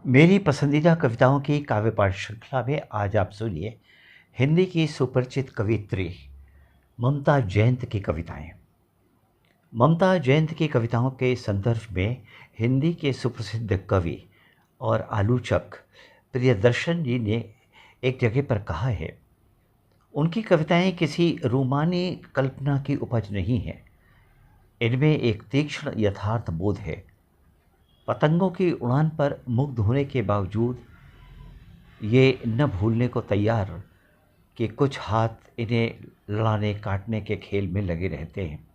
मेरी पसंदीदा कविताओं की काव्य पाठ श्रृंखला में आज आप सुनिए हिंदी की सुपरिचित कवियत्री ममता जयंत की कविताएं। ममता जयंत की कविताओं के संदर्भ में हिंदी के सुप्रसिद्ध कवि और आलोचक प्रियदर्शन जी ने एक जगह पर कहा है, उनकी कविताएं किसी रूमानी कल्पना की उपज नहीं है, इनमें एक तीक्ष्ण यथार्थ बोध है। पतंगों की उड़ान पर मुग्ध होने के बावजूद ये न भूलने को तैयार कि कुछ हाथ इन्हें लड़ाने काटने के खेल में लगे रहते हैं।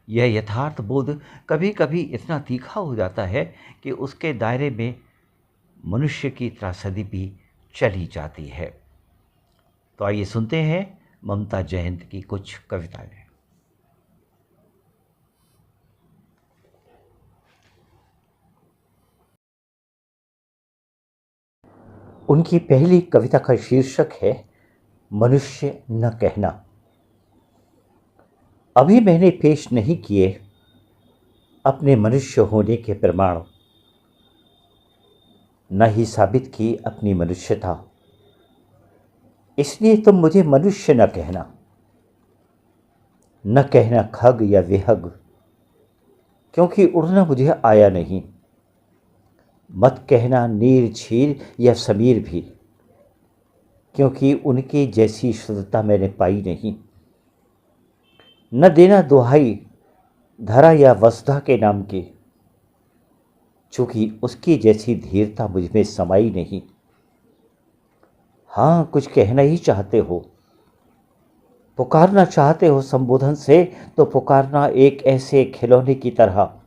यह यथार्थ बोध कभी कभी इतना तीखा हो जाता है कि उसके दायरे में मनुष्य की त्रासदी भी चली जाती है। तो आइए सुनते हैं ममता जयंत की कुछ कविताएं। उनकी पहली कविता का शीर्षक है मनुष्य न कहना। अभी मैंने पेश नहीं किए अपने मनुष्य होने के प्रमाण, न ही साबित की अपनी मनुष्यता, इसलिए तुम मुझे मनुष्य न कहना। न कहना खग या विहग, क्योंकि उड़ना मुझे आया नहीं। मत कहना नीर छीर या समीर भी, क्योंकि उनकी जैसी शुद्धता मैंने पाई नहीं। न देना दुहाई धरा या वसुधा के नाम की, चूंकि उसकी जैसी धीरता मुझ में समाई नहीं। हाँ, कुछ कहना ही चाहते हो, पुकारना चाहते हो संबोधन से, तो पुकारना एक ऐसे खिलौने की तरह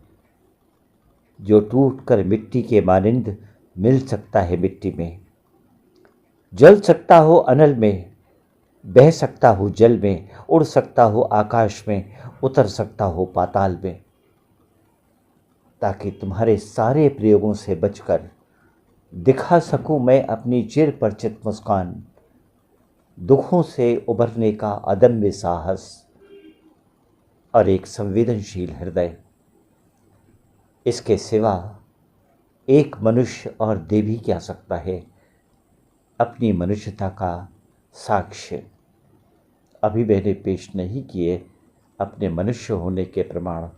जो टूटकर मिट्टी के मानिंद मिल सकता है मिट्टी में। जल सकता हो अनल में, बह सकता हो जल में, उड़ सकता हो आकाश में, उतर सकता हो पाताल में, ताकि तुम्हारे सारे प्रयोगों से बचकर दिखा सकूं मैं अपनी चिर परिचित मुस्कान, दुखों से उबरने का अदम्य साहस और एक संवेदनशील हृदय। इसके सिवा एक मनुष्य और दे भी क्या सकता है अपनी मनुष्यता का साक्ष्य। अभी मैंने पेश नहीं किए अपने मनुष्य होने के प्रमाण,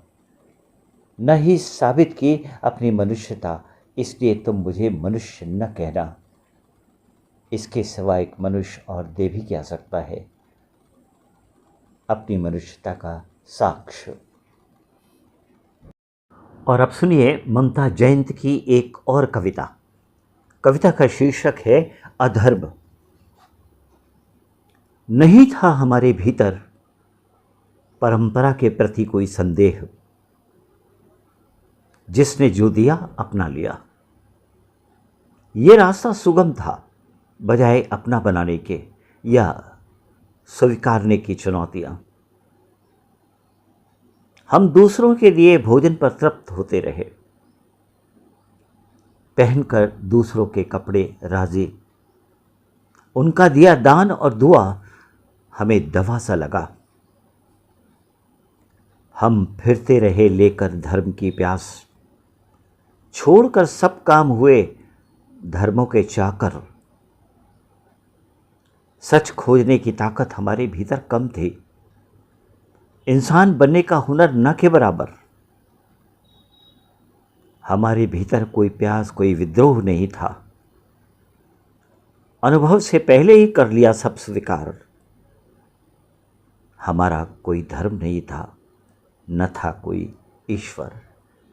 न ही साबित की अपनी मनुष्यता, इसलिए तुम मुझे मनुष्य न कहना। इसके सिवा एक मनुष्य और दे भी क्या सकता है अपनी मनुष्यता का साक्ष्य। और अब सुनिए ममता जयंत की एक और कविता। कविता का शीर्षक है अधर्म। नहीं था हमारे भीतर परंपरा के प्रति कोई संदेह, जिसने जो दिया अपना लिया। ये रास्ता सुगम था बजाय अपना बनाने के या स्वीकारने की चुनौतियां। हम दूसरों के लिए भोजन पर तृप्त होते रहे, पहनकर दूसरों के कपड़े राजी। उनका दिया दान और दुआ हमें दवा सा लगा। हम फिरते रहे लेकर धर्म की प्यास, छोड़कर सब काम हुए धर्मों के चाकर। सच खोजने की ताकत हमारे भीतर कम थी, इंसान बनने का हुनर न के बराबर। हमारे भीतर कोई प्यास, कोई विद्रोह नहीं था। अनुभव से पहले ही कर लिया सब स्वीकार। हमारा कोई धर्म नहीं था, न था कोई ईश्वर,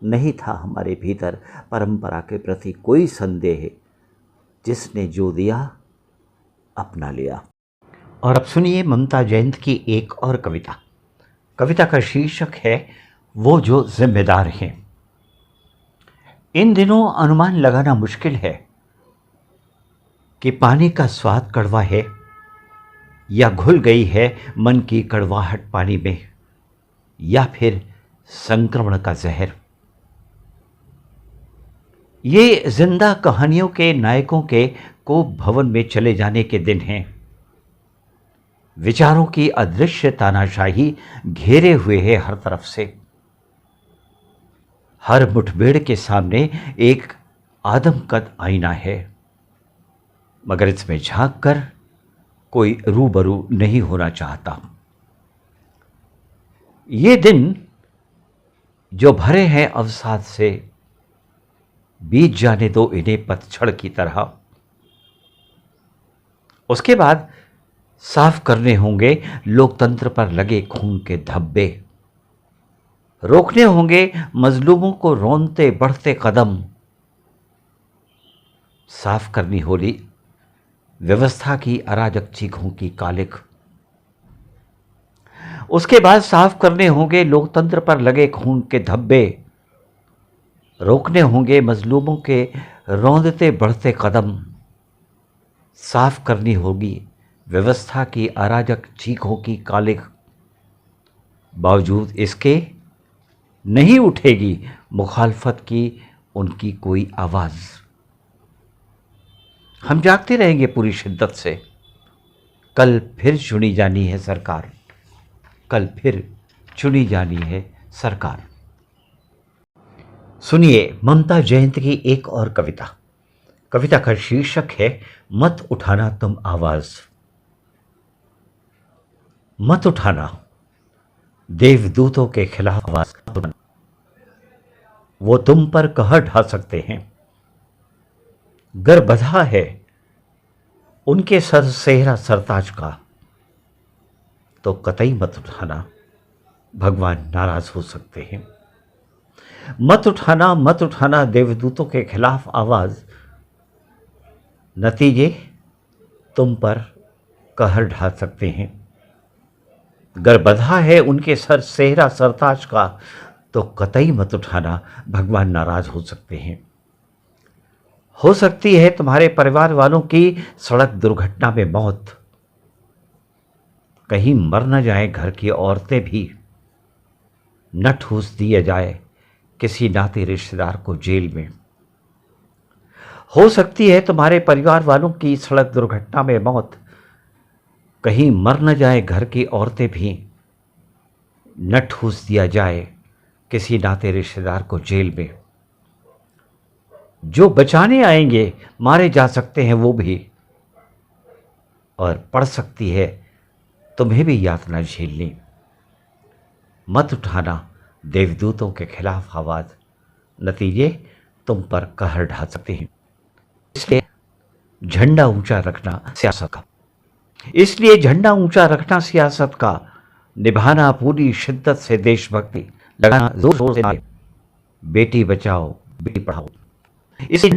नहीं था हमारे भीतर परंपरा के प्रति कोई संदेह, जिसने जो दिया अपना लिया। और अब सुनिए ममता जयंत की एक और कविता। कविता का शीर्षक है वो जो जिम्मेदार हैं। इन दिनों अनुमान लगाना मुश्किल है कि पानी का स्वाद कड़वा है या घुल गई है मन की कड़वाहट पानी में, या फिर संक्रमण का जहर। ये जिंदा कहानियों के नायकों के कोप भवन में चले जाने के दिन हैं। विचारों की अदृश्य तानाशाही घेरे हुए है हर तरफ से। हर मुठभेड़ के सामने एक आदमकद आईना है, मगर इसमें झांक कर कोई रूबरू नहीं होना चाहता। ये दिन जो भरे हैं अवसाद से, बीत जाने दो इन्हें पतझड़ की तरह। उसके बाद साफ करने होंगे लोकतंत्र पर लगे खून के धब्बे, रोकने होंगे मजलूमों को रौंदते बढ़ते कदम, साफ करनी होगी व्यवस्था की अराजक चीखों की कालिख। उसके बाद साफ करने होंगे लोकतंत्र पर लगे खून के धब्बे, रोकने होंगे मजलूमों के रौंदते बढ़ते कदम, साफ करनी होगी व्यवस्था की अराजक चीखों की कालिख। बावजूद इसके नहीं उठेगी मुखालफत की उनकी कोई आवाज़। हम जागते रहेंगे पूरी शिद्दत से। कल फिर चुनी जानी है सरकार, कल फिर चुनी जानी है सरकार। सुनिए ममता जयंत की एक और कविता। कविता का शीर्षक है मत उठाना तुम आवाज। मत उठाना देवदूतों के खिलाफ आवाज, वो तुम पर कहर ढा सकते हैं। गर बधा है उनके सर सेहरा सरताज का, तो कतई मत उठाना, भगवान नाराज हो सकते हैं। मत उठाना देवदूतों के खिलाफ आवाज, नतीजे तुम पर कहर ढा सकते हैं। गर बधा है उनके सर सेहरा सरताज का, तो कतई मत उठाना, भगवान नाराज हो सकते हैं। हो सकती है तुम्हारे परिवार वालों की सड़क दुर्घटना में मौत, कहीं मर न जाए घर की औरतें भी, न ठूस दिया जाए किसी नाते रिश्तेदार को जेल में। हो सकती है तुम्हारे परिवार वालों की सड़क दुर्घटना में मौत, कहीं मर न जाए घर की औरतें भी, न ठूस दिया जाए किसी नाते रिश्तेदार को जेल में। जो बचाने आएंगे मारे जा सकते हैं वो भी, और पड़ सकती है तुम्हें भी यातना झेलनी। मत उठाना देवदूतों के खिलाफ आवाज, नतीजे तुम पर कहर ढा सकते हैं। इसलिए झंडा ऊंचा रखना सियासत का, इसलिए झंडा ऊंचा रखना सियासत का, निभाना पूरी शिद्दत से देशभक्ति, लगाना जोर जोर से बेटी बचाओ बेटी पढ़ाओ। इसलिए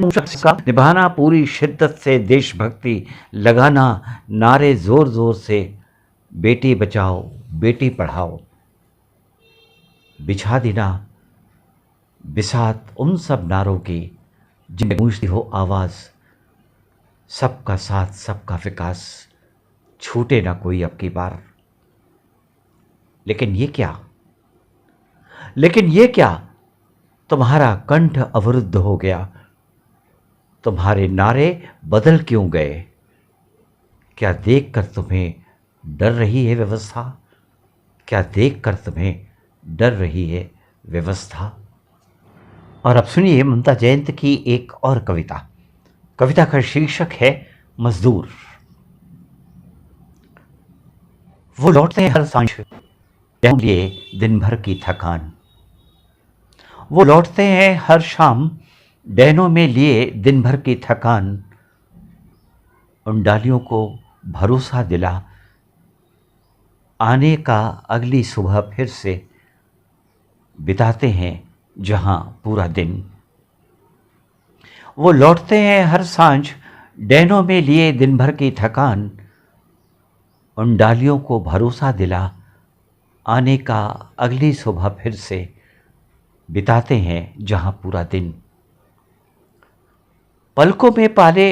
निभाना पूरी शिद्दत से देशभक्ति, लगाना नारे जोर जोर से बेटी बचाओ बेटी पढ़ाओ। बिछा देना बिसात उन सब नारों की जिनमें गूंजती हो आवाज, सबका साथ सबका विकास, छूटे ना कोई अब की बार। लेकिन ये क्या तुम्हारा कंठ अवरुद्ध हो गया, तुम्हारे नारे बदल क्यों गए? क्या देखकर तुम्हें डर रही है व्यवस्था? क्या देखकर तुम्हें डर रही है व्यवस्था? और अब सुनिए ममता जयंत की एक और कविता। कविता का शीर्षक है मजदूर। वो लौटते हैं हर सांझ लिए दिन भर की थकान, वो लौटते हैं हर शाम डैनों में लिए दिन भर की थकान। उन डालियों को भरोसा दिला आने का अगली सुबह फिर से, बिताते हैं जहां पूरा दिन। वो लौटते हैं हर सांझ डैनों में लिए दिन भर की थकान। उन डालियों को भरोसा दिला आने का अगली सुबह फिर से, बिताते हैं जहां पूरा दिन। पलकों में पाले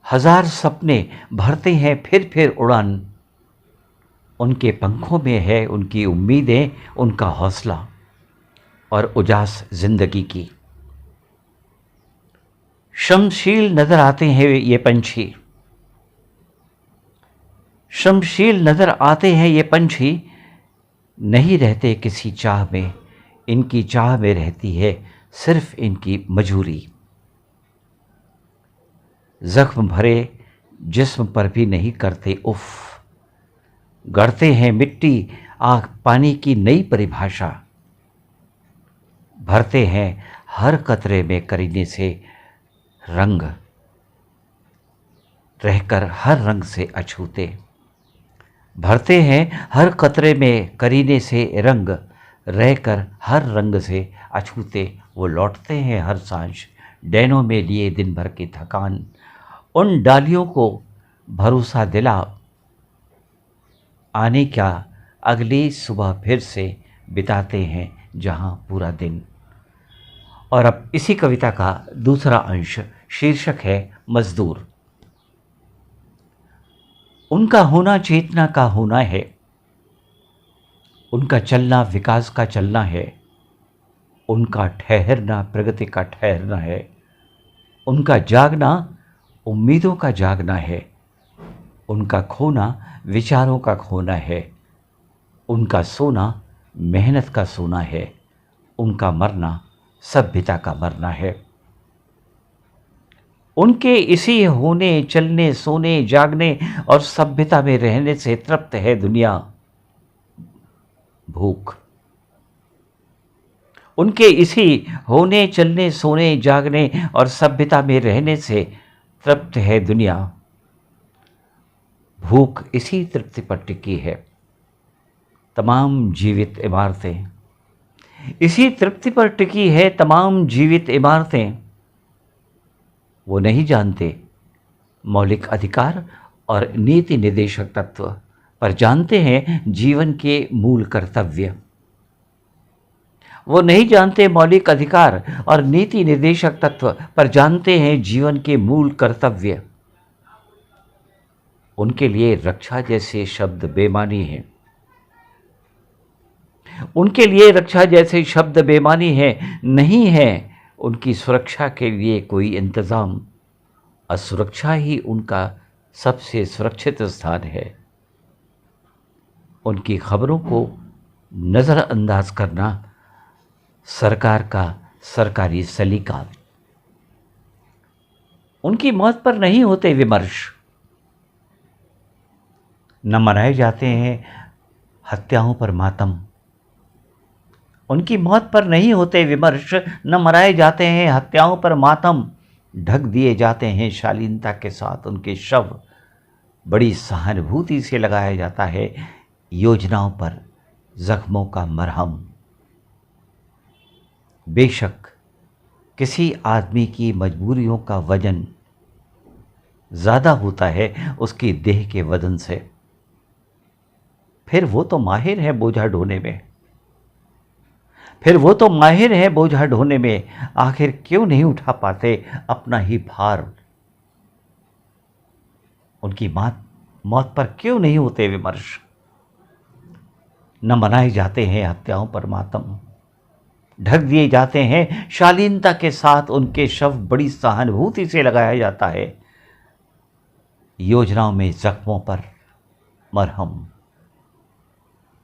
हजार सपने भरते हैं फिर उड़ान। उनके पंखों में है उनकी उम्मीदें, उनका हौसला और उजास जिंदगी की। शमशील नजर आते हैं ये पंछी, शमशील नजर आते हैं ये पंछी, नहीं रहते किसी चाह में, इनकी चाह में रहती है सिर्फ इनकी मजूरी। जख्म भरे जिस्म पर भी नहीं करते उफ। गढ़ते हैं मिट्टी आग पानी की नई परिभाषा। भरते हैं हर कतरे में करीने से रंग, रहकर हर रंग से अछूते। भरते हैं हर कतरे में करीने से रंग, रहकर हर रंग से अछूते। वो लौटते हैं हर सांझ डैनों में लिए दिन भर की थकान। उन डालियों को भरोसा दिला आने क्या, अगली सुबह फिर से बिताते हैं जहां पूरा दिन। और अब इसी कविता का दूसरा अंश, शीर्षक है मजदूर। उनका होना चेतना का होना है, उनका चलना विकास का चलना है, उनका ठहरना प्रगति का ठहरना है, उनका जागना उम्मीदों का जागना है, उनका खोना विचारों का खोना है, उनका सोना मेहनत का सोना है, उनका मरना सभ्यता का मरना है। उनके इसी होने चलने सोने जागने और सभ्यता में रहने से तृप्त है दुनिया। भूख। उनके इसी होने चलने सोने जागने और सभ्यता में रहने से तृप्त है दुनिया। भूख इसी तृप्ति पर टिकी है तमाम जीवित इमारतें, इसी तृप्ति पर टिकी है तमाम जीवित इमारतें। वो नहीं जानते मौलिक अधिकार और नीति निदेशक तत्व, पर जानते हैं जीवन के मूल कर्तव्य। वो नहीं जानते मौलिक अधिकार और नीति निर्देशक तत्व, पर जानते हैं जीवन के मूल कर्तव्य। उनके लिए रक्षा जैसे शब्द बेमानी हैं, उनके लिए रक्षा जैसे शब्द बेमानी है। नहीं है उनकी सुरक्षा के लिए कोई इंतजाम, असुरक्षा ही उनका सबसे सुरक्षित स्थान है। उनकी खबरों को नज़रअंदाज करना सरकार का सरकारी सलीका। उनकी मौत पर नहीं होते विमर्श, न मनाए जाते हैं हत्याओं पर मातम। उनकी मौत पर नहीं होते विमर्श, न मनाए जाते हैं हत्याओं पर मातम। ढक दिए जाते हैं शालीनता के साथ उनके शव, बड़ी सहानुभूति से लगाया जाता है योजनाओं पर जख्मों का मरहम। बेशक किसी आदमी की मजबूरियों का वजन ज़्यादा होता है उसकी देह के वजन से, फिर वो तो माहिर है बोझा ढोने में, फिर वो तो माहिर है बोझा ढोने में। आखिर क्यों नहीं उठा पाते अपना ही भार। उनकी मौत पर क्यों नहीं होते विमर्श, न मनाए जाते हैं हत्याओं पर मातम। ढक दिए जाते हैं शालीनता के साथ उनके शव, बड़ी सहानुभूति से लगाया जाता है योजनाओं में जख्मों पर मरहम।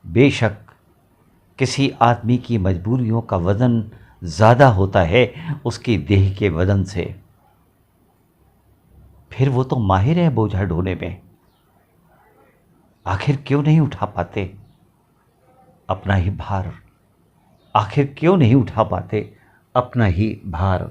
बेशक किसी आदमी की मजबूरियों का वजन ज़्यादा होता है उसकी देह के वजन से, फिर वो तो माहिर है बोझा ढोने में। आखिर क्यों नहीं उठा पाते अपना ही भार, आखिर क्यों नहीं उठा पाते अपना ही भार।